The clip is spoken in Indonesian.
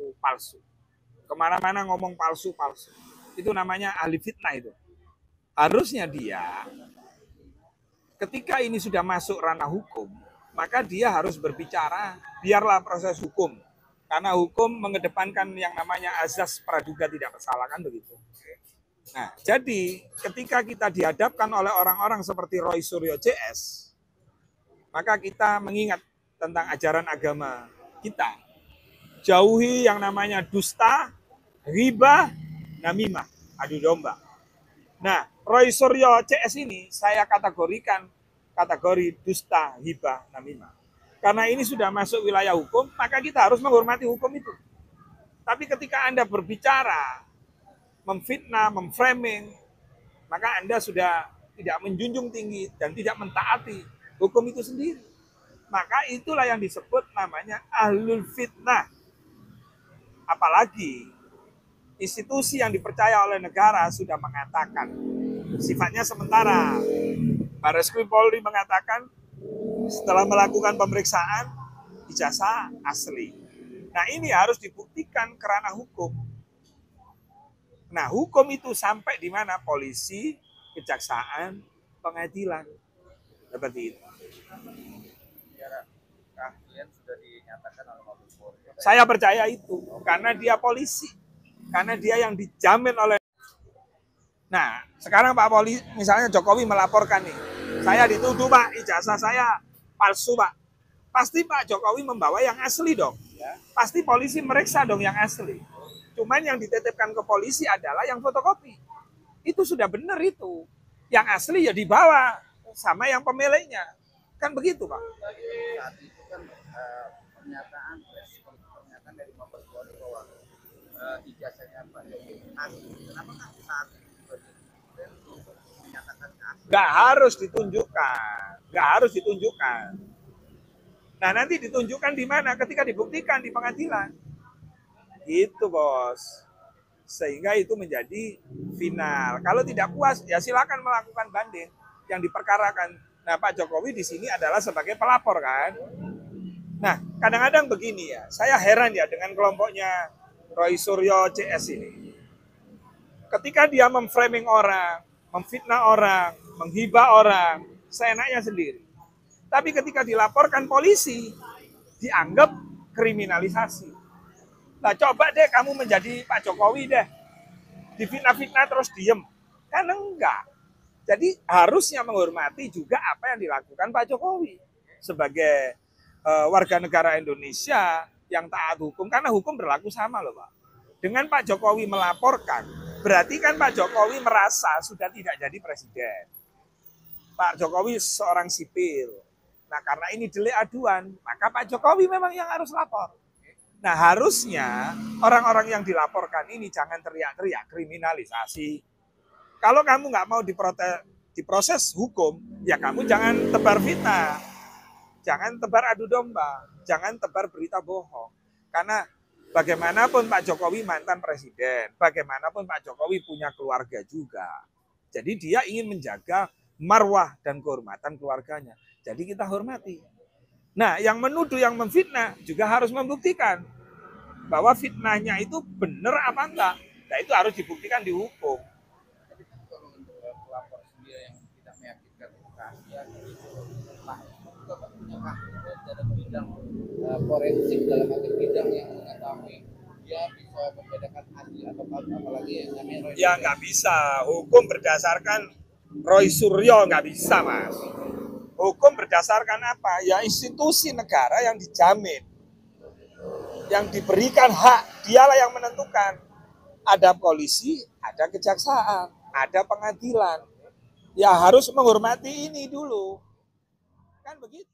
sesuatu palsu. Kemana-mana ngomong palsu-palsu. Itu namanya ahli fitnah itu. Harusnya dia, ketika ini sudah masuk ranah hukum, maka dia harus berbicara, biarlah proses hukum. Karena hukum mengedepankan yang namanya azas praduga tidak bersalah, kan begitu. Nah, jadi ketika kita dihadapkan oleh orang-orang seperti Roy Suryo CS, maka kita mengingat tentang ajaran agama kita. Jauhi yang namanya dusta, ghibah, namimah, adu domba. Nah, Roy Suryo CS ini saya kategorikan kategori dusta, ghibah, namimah. Karena ini sudah masuk wilayah hukum, maka kita harus menghormati hukum itu. Tapi ketika Anda berbicara, memfitnah, memframing, maka Anda sudah tidak menjunjung tinggi dan tidak mentaati hukum itu sendiri. Maka itulah yang disebut namanya ahlul fitnah. Apalagi institusi yang dipercaya oleh negara sudah mengatakan sifatnya sementara. Bareskrim Polri mengatakan setelah melakukan pemeriksaan ijazah asli. Nah, ini harus dibuktikan kerana hukum. Nah, hukum itu sampai di mana? Polisi, kejaksaan, pengadilan. Seperti itu. Saya percaya itu karena dia polisi. Karena dia yang dijamin oleh. Nah, sekarang Pak Polisi, misalnya Jokowi melaporkan nih, saya dituduh Pak, ijazah saya palsu Pak. Pasti Pak Jokowi membawa yang asli dong. Pasti polisi meriksa dong yang asli. Cuman yang dititipkan ke polisi adalah yang fotokopi. Itu sudah benar itu. Yang asli ya dibawa sama yang pemiliknya. Kan begitu Pak. Saat itu kan pernyataan dari Mabes Polri bahwa ijazahnya Pak Jokowi asli. Kenapa kan saat itu menyatakan asli? Nggak harus ditunjukkan. Nggak harus ditunjukkan. Nah, nanti ditunjukkan di mana? Ketika dibuktikan di pengadilan. Gitu, Bos. Sehingga itu menjadi final. Kalau tidak puas, ya silakan melakukan banding yang diperkarakan. Nah, Pak Jokowi di sini adalah sebagai pelapor, kan? Nah, kadang-kadang begini ya. Saya heran ya dengan kelompoknya Roy Suryo CS ini. Ketika dia memframing orang, memfitnah orang, menghibah orang, seenaknya sendiri. Tapi ketika dilaporkan polisi, dianggap kriminalisasi. Nah, coba deh kamu menjadi Pak Jokowi deh. Difitnah-fitnah terus diem. Kan enggak. Jadi harusnya menghormati juga apa yang dilakukan Pak Jokowi. Sebagai warga negara Indonesia yang taat hukum. Karena hukum berlaku sama loh Pak. Dengan Pak Jokowi melaporkan, berarti kan Pak Jokowi merasa sudah tidak jadi presiden. Pak Jokowi seorang sipil. Nah, karena ini delik aduan, maka Pak Jokowi memang yang harus lapor. Nah, harusnya orang-orang yang dilaporkan ini jangan teriak-teriak kriminalisasi. Kalau kamu nggak mau diproses hukum, ya kamu jangan tebar fitnah. Jangan tebar adu domba. Jangan tebar berita bohong. Karena bagaimanapun Pak Jokowi mantan presiden, bagaimanapun Pak Jokowi punya keluarga juga. Jadi dia ingin menjaga marwah dan kehormatan keluarganya. Jadi kita hormati. Nah, yang menuduh, yang memfitnah juga harus membuktikan bahwa fitnahnya itu benar apa enggak. Nah, itu harus dibuktikan di hukum. Tapi kalau untuk pelapor sendiri yang tidak meyakinkan rahasia, Pak juga punya dalam bidang forensik, dalam bidang yang mengetahui dia bisa membedakan asli atau palsu, apalagi yang namanya Roy. Ya nggak bisa. Hukum berdasarkan Roy Suryo nggak bisa, Mas. Hukum berdasarkan apa? Ya institusi negara yang dijamin. Yang diberikan hak, dialah yang menentukan. Ada polisi, ada kejaksaan, ada pengadilan. Ya harus menghormati ini dulu. Kan begitu.